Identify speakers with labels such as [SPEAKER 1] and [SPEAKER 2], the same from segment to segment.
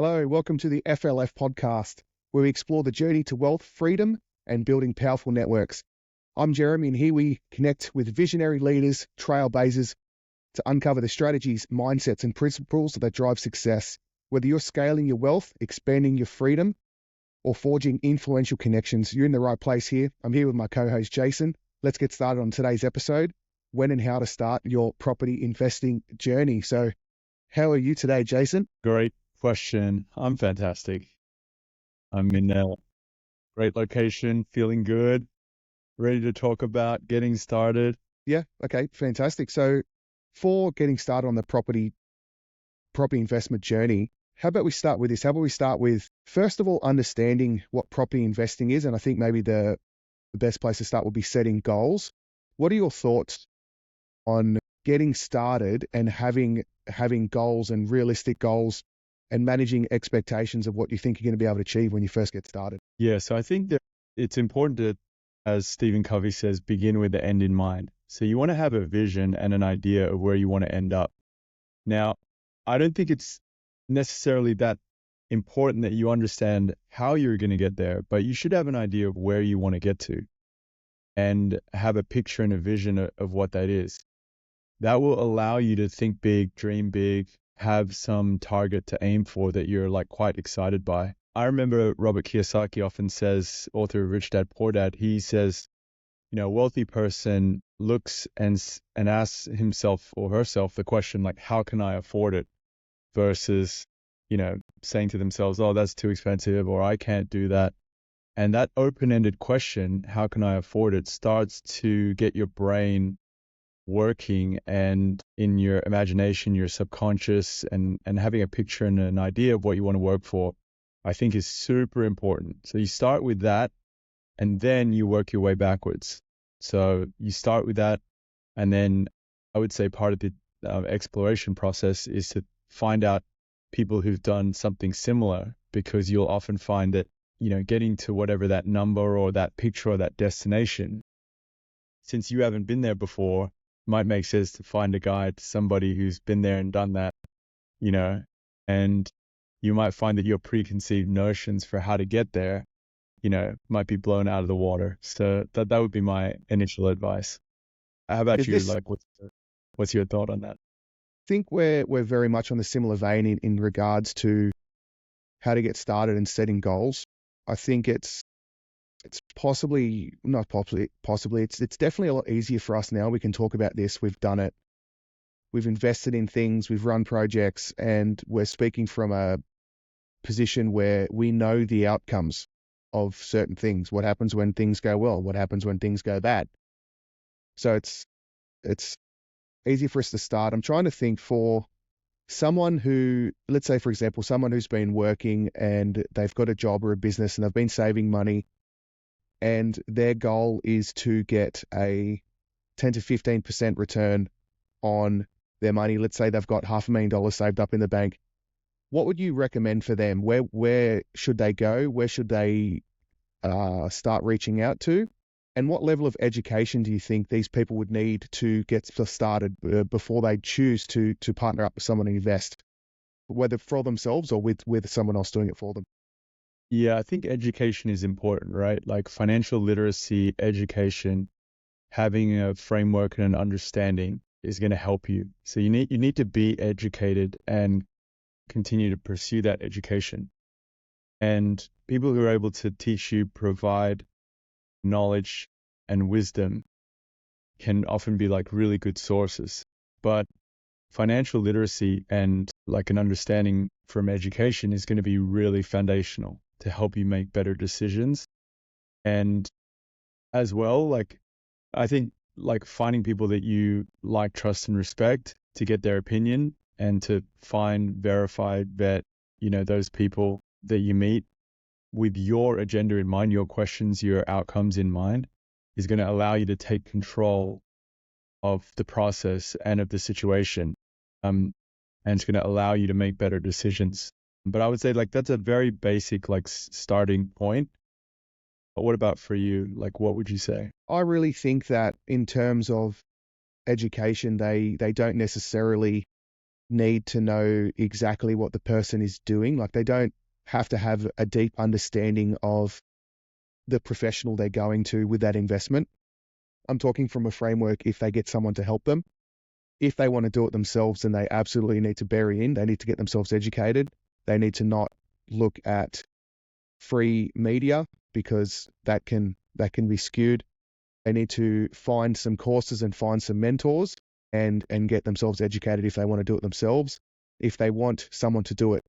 [SPEAKER 1] Hello, welcome to the FLF podcast, where we explore the journey to wealth, freedom, and building powerful networks. I'm Jeromie, and here we connect with visionary leaders, trailblazers, to uncover the strategies, mindsets, and principles that drive success. Whether you're scaling your wealth, expanding your freedom, or forging influential connections, you're in the right place here. I'm here with my co-host, Jason. Let's get started on today's episode, when and how to start your property investing journey. So how are you today, Jason?
[SPEAKER 2] Great question. I'm fantastic. I'm in a great location, feeling good, ready to talk about getting started.
[SPEAKER 1] Yeah, okay, fantastic. So for getting started on the property investment journey, how about we start with this? How about we start with, first of all, understanding what property investing is? And I think maybe the best place to start would be setting goals. What are your thoughts on getting started and having goals and realistic goals and managing expectations of what you think you're going to be able to achieve when you first get started?
[SPEAKER 2] Yeah, so I think that it's important to, as Stephen Covey says, begin with the end in mind. So you want to have a vision and an idea of where you want to end up. Now, I don't think it's necessarily that important that you understand how you're going to get there, but you should have an idea of where you want to get to and have a picture and a vision of what that is. That will allow you to think big, dream big, have some target to aim for that you're like quite excited by. I remember Robert Kiyosaki often says, author of Rich Dad, Poor Dad, he says, a wealthy person looks and asks himself or herself the question, like, how can I afford it? Versus, saying to themselves, oh, that's too expensive, or I can't do that. And that open-ended question, how can I afford it, starts to get your brain working, and in your imagination, your subconscious, and having a picture and an idea of what you want to work for, I think is super important. So you start with that, and then you work your way backwards. So you start with that, and then I would say part of the exploration process is to find out people who've done something similar, because you'll often find that, getting to whatever that number or that picture or that destination, since you haven't been there before, might make sense to find a guide, somebody who's been there and done that, and you might find that your preconceived notions for how to get there, might be blown out of the water. So that would be my initial advice. How about you? Like, what's your thought on that?
[SPEAKER 1] I think we're very much on the similar vein in regards to how to get started and setting goals. I think it's possibly, it's definitely a lot easier for us now. We can talk about this. We've done it. We've invested in things. We've run projects, and we're speaking from a position where we know the outcomes of certain things. What happens when things go well? What happens when things go bad? So it's easy for us to start. I'm trying to think for someone who, let's say, for example, someone who's been working and they've got a job or a business and they've been saving money, and their goal is to get a 10 to 15% return on their money. Let's say they've got $500,000 saved up in the bank. What would you recommend for them? Where should they go? Where should they start reaching out to? And what level of education do you think these people would need to get started before they choose to partner up with someone and invest, whether for themselves or with someone else doing it for them?
[SPEAKER 2] Yeah, I think education is important, right? Like financial literacy, education, having a framework and an understanding is going to help you. So you need to be educated and continue to pursue that education. And people who are able to teach you, provide knowledge and wisdom can often be like really good sources. But financial literacy and like an understanding from education is going to be really foundational to help you make better decisions. And as well, like, I think like finding people that you like, trust, and respect, to get their opinion and to find, vet, those people that you meet with your agenda in mind, your questions, your outcomes in mind, is going to allow you to take control of the process and of the situation. And it's going to allow you to make better decisions. But I would say like that's a very basic like starting point. But what about for you? Like, what would you say?
[SPEAKER 1] I really think that in terms of education, they don't necessarily need to know exactly what the person is doing. Like they don't have to have a deep understanding of the professional they're going to with that investment. I'm talking from a framework if they get someone to help them. If they want to do it themselves, then they absolutely need to bury in. They need to get themselves educated. They need to not look at free media because that can be skewed. They need to find some courses and find some mentors and get themselves educated if they want to do it themselves. If they want someone to do it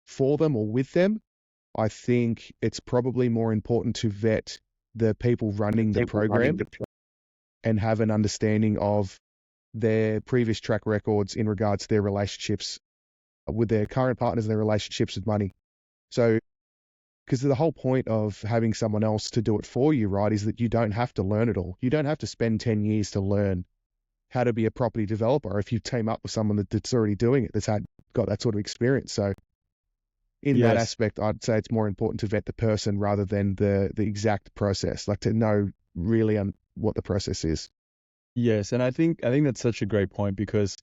[SPEAKER 1] for them or with them, I think it's probably more important to vet the people running the program and have an understanding of their previous track records in regards to their relationships with their current partners and their relationships with money. So, because the whole point of having someone else to do it for you, right, is that you don't have to learn it all. You don't have to spend 10 years to learn how to be a property developer if you team up with someone that's already doing it, that's got that sort of experience. So in that aspect, I'd say it's more important to vet the person rather than the exact process, like to know really what the process is.
[SPEAKER 2] Yes, and I think that's such a great point because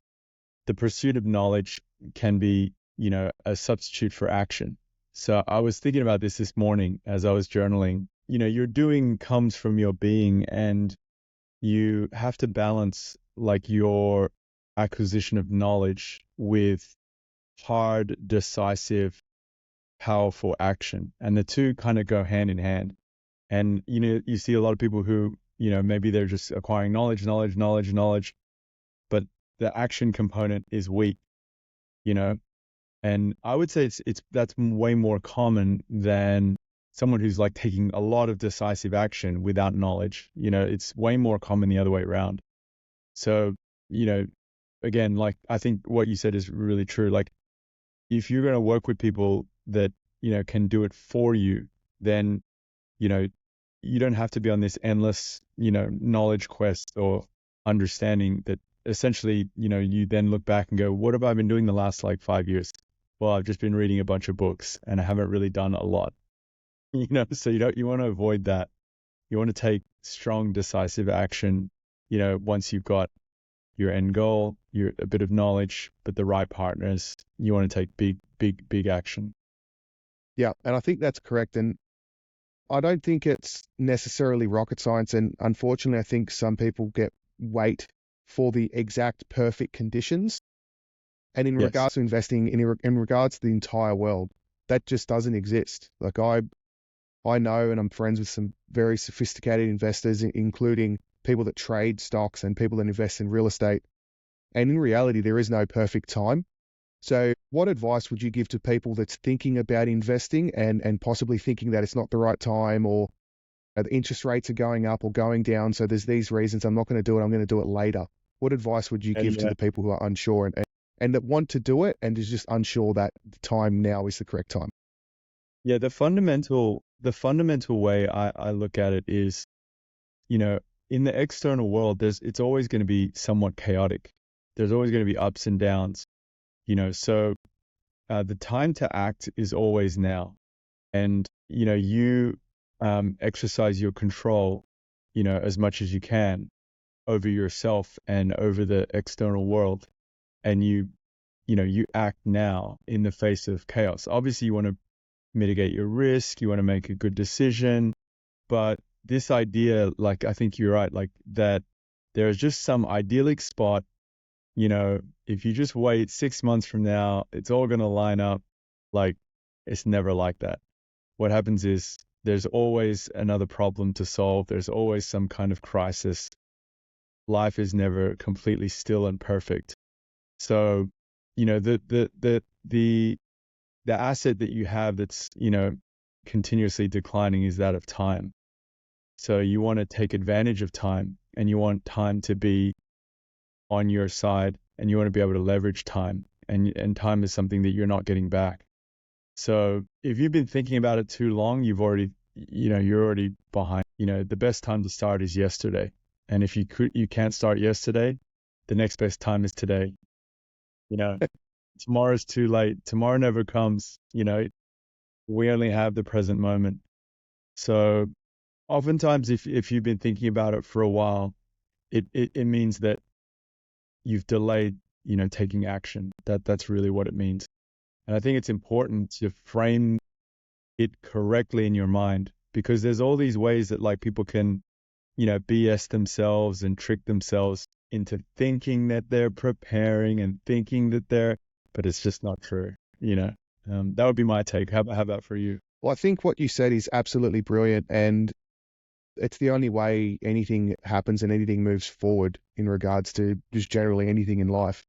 [SPEAKER 2] the pursuit of knowledge can be, a substitute for action. So I was thinking about this morning as I was journaling. Your doing comes from your being, and you have to balance like your acquisition of knowledge with hard, decisive, powerful action. And the two kind of go hand in hand. And, you see a lot of people who, maybe they're just acquiring knowledge, but the action component is weak, and I would say that's way more common than someone who's like taking a lot of decisive action without knowledge. It's way more common the other way around. So, again, like I think what you said is really true. Like if you're going to work with people that, can do it for you, then, you don't have to be on this endless, knowledge quest or understanding that essentially, you then look back and go, what have I been doing the last like 5 years? Well, I've just been reading a bunch of books and I haven't really done a lot, so you want to avoid that. You want to take strong, decisive action, once you've got your end goal, a bit of knowledge, but the right partners, you want to take big action.
[SPEAKER 1] Yeah. And I think that's correct. And I don't think it's necessarily rocket science. And unfortunately, I think some people wait for the exact perfect conditions. And in regards to investing, in regards to the entire world, that just doesn't exist. Like I know, and I'm friends with some very sophisticated investors, including people that trade stocks and people that invest in real estate. And in reality, there is no perfect time. So what advice would you give to people that's thinking about investing and possibly thinking that it's not the right time, or the interest rates are going up or going down, so there's these reasons I'm not going to do it, I'm going to do it later? What advice would you give to the people who are unsure and that want to do it and is just unsure that the time now is the correct time?
[SPEAKER 2] Yeah, the fundamental way I look at it is, in the external world, it's always going to be somewhat chaotic. There's always going to be ups and downs, so the time to act is always now. And, you exercise your control, as much as you can over yourself and over the external world. And you act now in the face of chaos. Obviously, you want to mitigate your risk. You want to make a good decision. But this idea, like, I think you're right, like that there is just some idyllic spot, if you just wait 6 months from now, it's all going to line up. Like, it's never like that. What happens is there's always another problem to solve. There's always some kind of crisis. Life is never completely still and perfect. So, the asset that you have that's, continuously declining is that of time. So you want to take advantage of time, and you want time to be on your side, and you want to be able to leverage time, and time is something that you're not getting back. So if you've been thinking about it too long, you're already behind. The best time to start is yesterday. And if you can't start yesterday, the next best time is today. Tomorrow's too late. Tomorrow never comes. We only have the present moment. So oftentimes, if you've been thinking about it for a while, it means that you've delayed taking action. That's really what it means. And I think it's important to frame it correctly in your mind, because there's all these ways that like people can, BS themselves and trick themselves into thinking that they're preparing and thinking that but it's just not true. That would be my take. How about for you?
[SPEAKER 1] Well, I think what you said is absolutely brilliant, and it's the only way anything happens and anything moves forward in regards to just generally anything in life.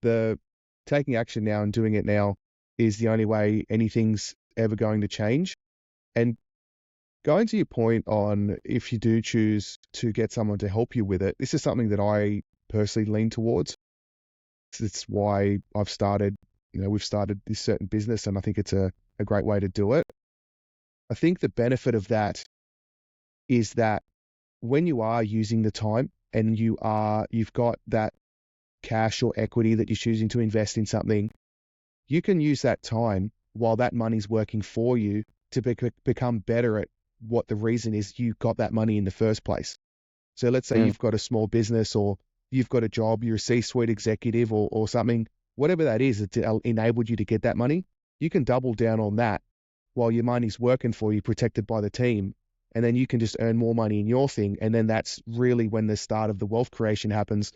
[SPEAKER 1] The taking action now and doing it now is the only way anything's ever going to change. And going to your point on if you do choose to get someone to help you with it, this is something that I personally lean towards. It's why we've started this certain business, and I think it's a great way to do it. I think the benefit of that is that when you are using the time and you've got that cash or equity that you're choosing to invest in something, you can use that time while that money's working for you to become better at what the reason is you got that money in the first place. So let's say you've got a small business, or you've got a job, you're a C-suite executive or something, whatever that is, it enabled you to get that money. You can double down on that while your money's working for you, protected by the team. And then you can just earn more money in your thing. And then that's really when the start of the wealth creation happens,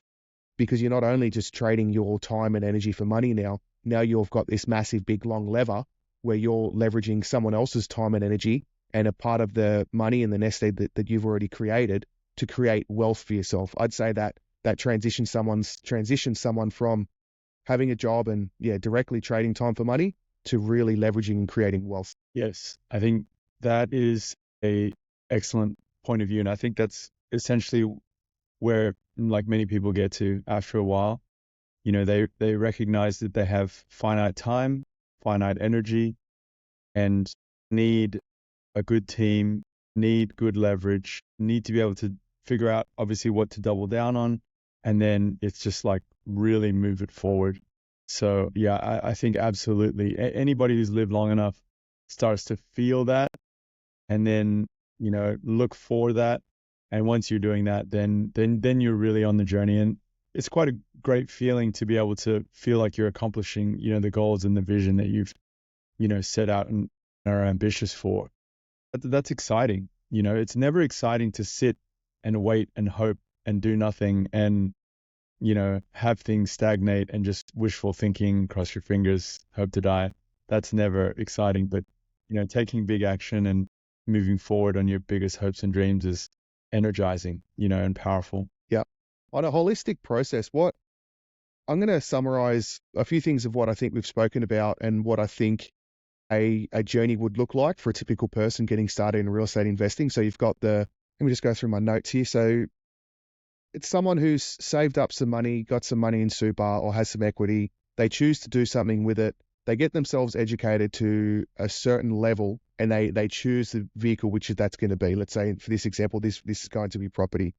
[SPEAKER 1] because you're not only just trading your time and energy for money now you've got this massive, big, long lever where you're leveraging someone else's time and energy and a part of the money and the nest egg that you've already created to create wealth for yourself. I'd say that transitions someone from having a job and directly trading time for money to really leveraging and creating wealth.
[SPEAKER 2] Yes, I think that is a excellent point of view. And I think that's essentially where like many people get to after a while. They recognize that they have finite time, finite energy, and need a good team, need good leverage, need to be able to figure out obviously what to double down on. And then it's just like really move it forward. So yeah, I think absolutely anybody who's lived long enough starts to feel that, and then, look for that. And once you're doing that, then you're really on the journey. And it's quite a great feeling to be able to feel like you're accomplishing, the goals and the vision that you've, set out and are ambitious for. That's exciting. It's never exciting to sit and wait and hope and do nothing and, have things stagnate and just wishful thinking, cross your fingers, hope to die. That's never exciting. But, taking big action and moving forward on your biggest hopes and dreams is energizing, and powerful.
[SPEAKER 1] Yeah. On a holistic process, I'm going to summarize a few things of what I think we've spoken about and what I think a journey would look like for a typical person getting started in real estate investing. So you've got let me just go through my notes here. So it's someone who's saved up some money, got some money in super or has some equity. They choose to do something with it. They get themselves educated to a certain level, and they choose the vehicle which that's going to be. Let's say for this example, this is going to be property.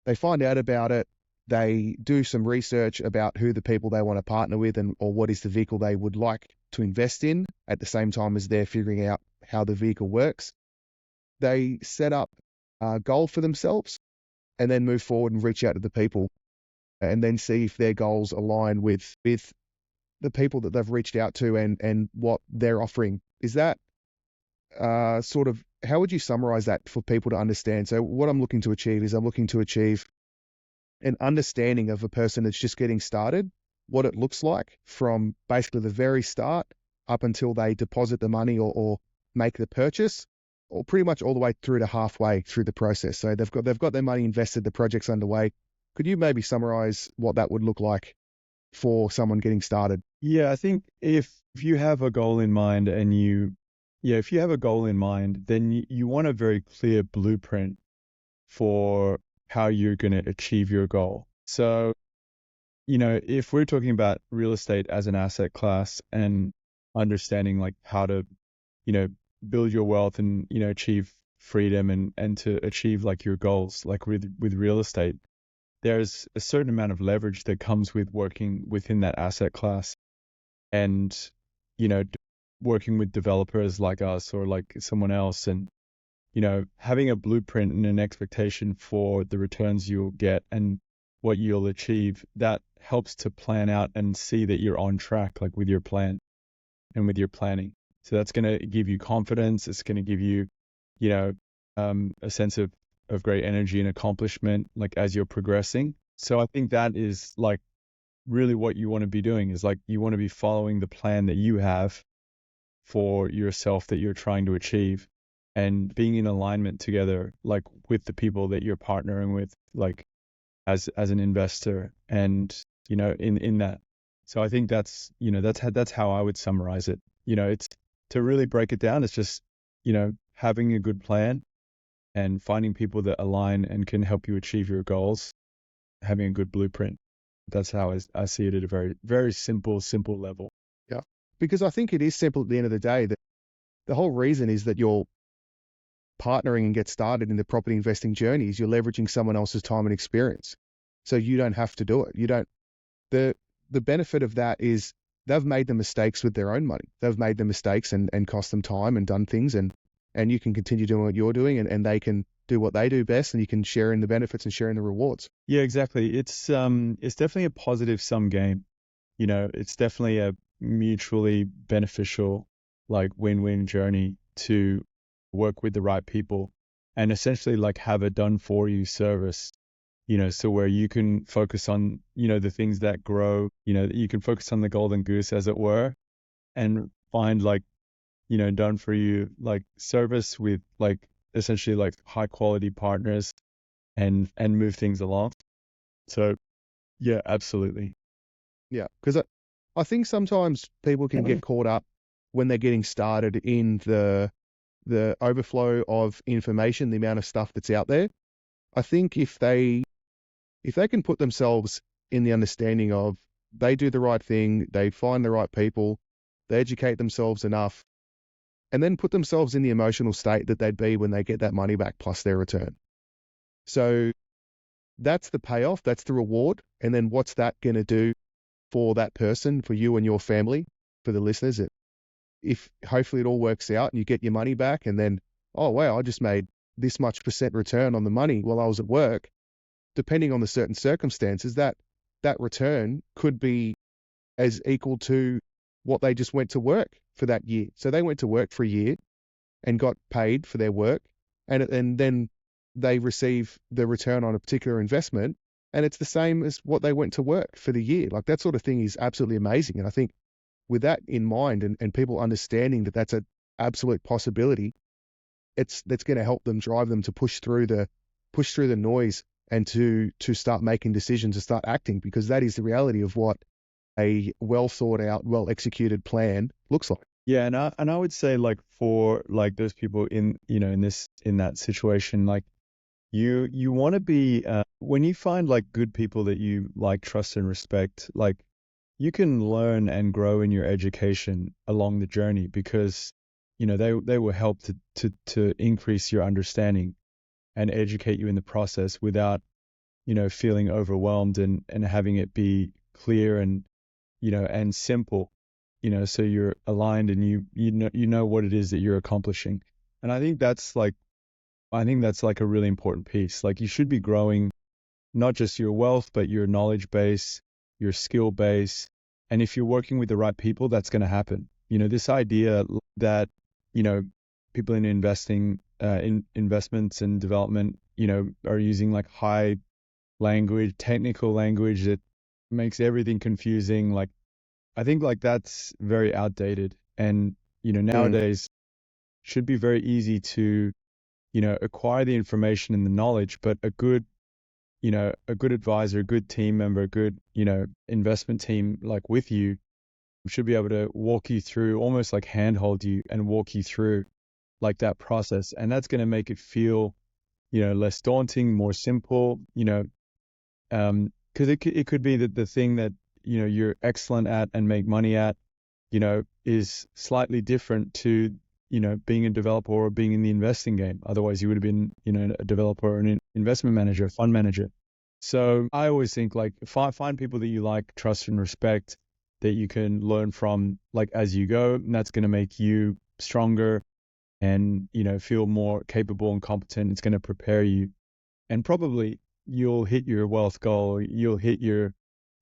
[SPEAKER 1] They find out about it. They do some research about who the people they want to partner with or what is the vehicle they would like to invest in at the same time as they're figuring out how the vehicle works. They set up a goal for themselves and then move forward and reach out to the people and then see if their goals align with the people that they've reached out to and what they're offering. Is that sort of, how would you summarize that for people to understand? So what I'm looking to achieve is I'm looking to achieve an understanding of a person that's just getting started, what it looks like from basically the very start up until they deposit the money or make the purchase, or pretty much all the way through to halfway through the process. So they've got their money invested, the project's underway. Could you maybe summarize what that would look like for someone getting started?
[SPEAKER 2] Yeah, I think if you have a goal in mind and if you have a goal in mind, then you want a very clear blueprint for how you're going to achieve your goal. So, if we're talking about real estate as an asset class and understanding like how to, build your wealth and, achieve freedom and to achieve like your goals, like with real estate, there's a certain amount of leverage that comes with working within that asset class and, working with developers like us or like someone else and, having a blueprint and an expectation for the returns you'll get and what you'll achieve, that helps to plan out and see that you're on track, like with your plan and with your planning. So that's going to give you confidence. It's going to give you, you know, a sense of great energy and accomplishment, like as you're progressing. So I think that is like really what you want to be doing, is like you want to be following the plan that you have for yourself that you're trying to achieve, and being in alignment together, like with the people that you're partnering with, like as an investor, and in that. So I think that's how I would summarize it. It's, to really break it down, it's just having a good plan and finding people that align and can help you achieve your goals, having a good blueprint. That's how I see it at a very, very simple level.
[SPEAKER 1] Yeah. Because I think it is simple at the end of the day. That the whole reason is that you're partnering and get started in the property investing journey is you're leveraging someone else's time and experience. So you don't have to do it. You don't. The benefit of that is they've made the mistakes with their own money. They've made the mistakes and cost them time and done things, and you can continue doing what you're doing, and they can do what they do best, and you can share in the benefits and share in the rewards.
[SPEAKER 2] Yeah, exactly. It's definitely a positive sum game. It's definitely a mutually beneficial, like win-win journey to work with the right people and essentially like have a done for you service, so where you can focus on, the things that grow, you can focus on the golden goose, as it were, and find like, done for you, like service with like essentially like high quality partners and move things along. So yeah, absolutely.
[SPEAKER 1] Yeah. Because I think sometimes people can get caught up when they're getting started in the overflow of information, the amount of stuff that's out there. I think if they can put themselves in the understanding of they do the right thing, they find the right people, they educate themselves enough, and then put themselves in the emotional state that they'd be when they get that money back plus their return. So that's the payoff, that's the reward. And then what's that going to do for that person, for you and your family, for the listeners? If hopefully it all works out and you get your money back, and then, oh, wow, I just made this much percent return on the money while I was at work. Depending on the certain circumstances, that return could be as equal to what they just went to work for that year. So they went to work for a year and got paid for their work, and then they receive the return on a particular investment, and it's the same as what they went to work for the year. Like that sort of thing is absolutely amazing. And I think with that in mind, and people understanding that that's an absolute possibility, that's going to help them, drive them to push through the noise and to start making decisions, to start acting, because that is the reality of what a well thought out, well executed plan looks like.
[SPEAKER 2] Yeah, and I would say, like, for like those people in that situation, like you want to be when you find like good people that you like, trust and respect, like you can learn and grow in your education along the journey, because they will help to increase your understanding and educate you in the process without feeling overwhelmed, and having it be clear and and simple, so you're aligned and you know what it is that you're accomplishing. And I think that's like a really important piece. Like you should be growing not just your wealth, but your knowledge base, your skill base. And if you're working with the right people, that's going to happen. This idea that, people in investing, in investments and development, are using like high language, technical language that makes everything confusing. Like, I think like that's very outdated. And, nowadays should be very easy to, acquire the information and the knowledge, but a good advisor, a good team member, a good, investment team, like with you, should be able to walk you through, almost like handhold you and walk you through like that process. And that's going to make it feel, less daunting, more simple, because it could be that the thing that, you're excellent at and make money at, is slightly different to, being a developer or being in the investing game. Otherwise you would have been, a developer or an investment manager, fund manager. So I always think like find people that you like, trust and respect, that you can learn from like as you go, and that's going to make you stronger and, feel more capable and competent. It's going to prepare you, and probably you'll hit your wealth goal, you'll hit your,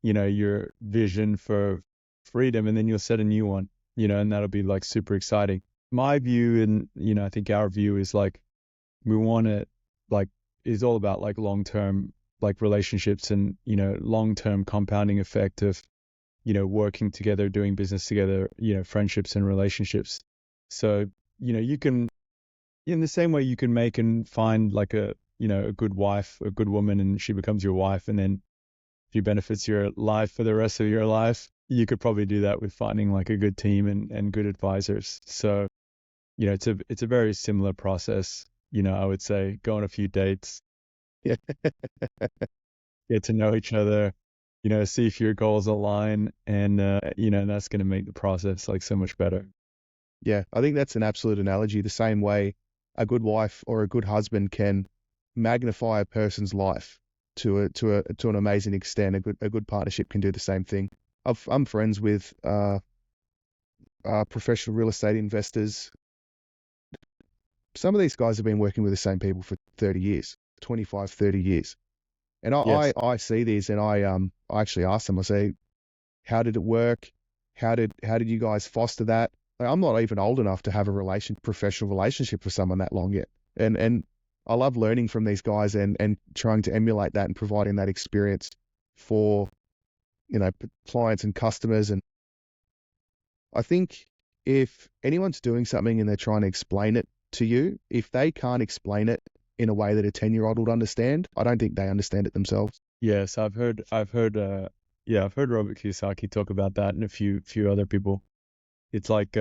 [SPEAKER 2] your vision for freedom, and then you'll set a new one, and that'll be like super exciting. My view, and I think our view is like we want to like is all about like long-term like relationships and long-term compounding effect of working together, doing business together, friendships and relationships. So you can, in the same way you can make and find like a a good wife, a good woman, and she becomes your wife, and then she benefits your life for the rest of your life. You could probably do that with finding like a good team and good advisors. So it's a very similar process. I would say go on a few dates,
[SPEAKER 1] Yeah.
[SPEAKER 2] get to know each other, see if your goals align, and that's going to make the process like so much better.
[SPEAKER 1] Yeah, I think that's an absolute analogy. The same way a good wife or a good husband can magnify a person's life to an amazing extent. A good partnership can do the same thing. I'm friends with professional real estate investors. Some of these guys have been working with the same people for 30 years, 25, 30 years. And
[SPEAKER 2] Yes.
[SPEAKER 1] I see these, and I actually ask them. I say, how did it work? How did you guys foster that? Like, I'm not even old enough to have a professional relationship with someone that long yet. And I love learning from these guys and trying to emulate that and providing that experience for clients and customers. And I think if anyone's doing something and they're trying to explain it to you, if they can't explain it in a way that a 10-year-old would understand, I don't think they understand it themselves.
[SPEAKER 2] Yes, I've heard Robert Kiyosaki talk about that and a few other people. It's like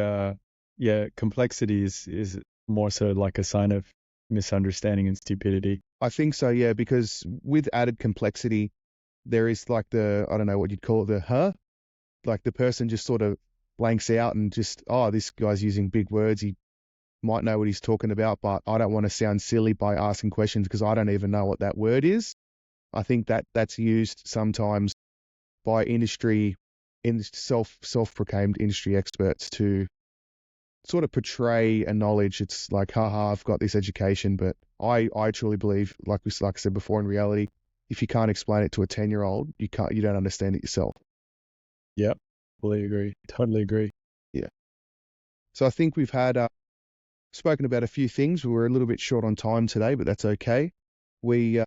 [SPEAKER 2] complexity is more so like a sign of misunderstanding and stupidity.
[SPEAKER 1] I think so, yeah, because with added complexity, there is like I don't know what you'd call it, like the person just sort of blanks out and just, oh, this guy's using big words. He might know what he's talking about, but I don't want to sound silly by asking questions because I don't even know what that word is. I think that's used sometimes by self-proclaimed industry experts to sort of portray a knowledge. It's like, haha, I've got this education, but I truly believe, like I said before, in reality, if you can't explain it to a 10-year-old, you don't understand it yourself.
[SPEAKER 2] Yep, fully agree. Totally agree.
[SPEAKER 1] Yeah. So I think we've had spoken about a few things. We were a little bit short on time today, but that's okay. We've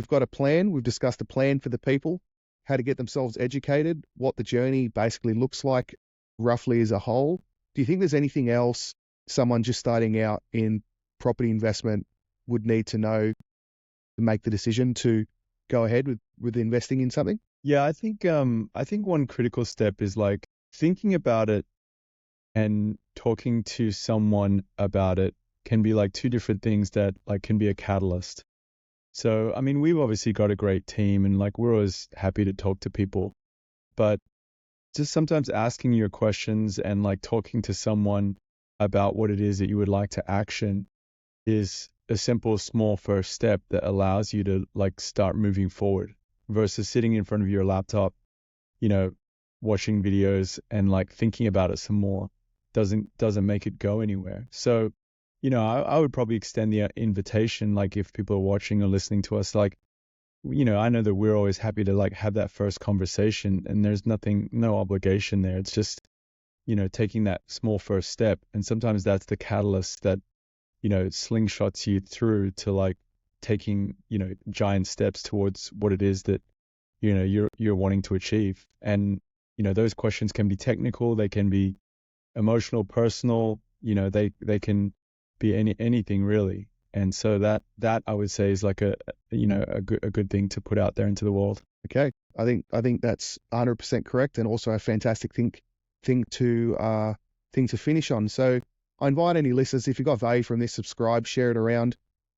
[SPEAKER 1] got a plan. We've discussed a plan for the people, how to get themselves educated, what the journey basically looks like roughly as a whole. Do you think there's anything else someone just starting out in property investment would need to know to make the decision to go ahead with investing in something?
[SPEAKER 2] Yeah, I think one critical step is like thinking about it and talking to someone about it can be like two different things that like can be a catalyst. So, I mean, we've obviously got a great team and like we're always happy to talk to people, but just sometimes asking your questions and like talking to someone about what it is that you would like to action is a simple, small first step that allows you to like start moving forward versus sitting in front of your laptop, watching videos and like thinking about it some more doesn't make it go anywhere. So, I would probably extend the invitation, like if people are watching or listening to us, like, I know that we're always happy to like have that first conversation and there's no obligation there. It's just, taking that small first step. And sometimes that's the catalyst that, slingshots you through to like taking, giant steps towards what it is that, you're wanting to achieve. And, those questions can be technical, they can be emotional, personal, they can be anything really. And so that I would say is like a good thing to put out there into the world.
[SPEAKER 1] Okay, I think that's 100% correct, and also a fantastic thing to finish on. So I invite any listeners, if you got value from this, subscribe, share it around.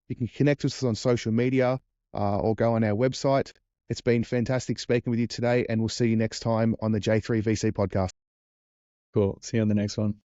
[SPEAKER 1] You can connect with us on social media or go on our website. It's been fantastic speaking with you today, and we'll see you next time on the J3VC podcast.
[SPEAKER 2] Cool. See you on the next one.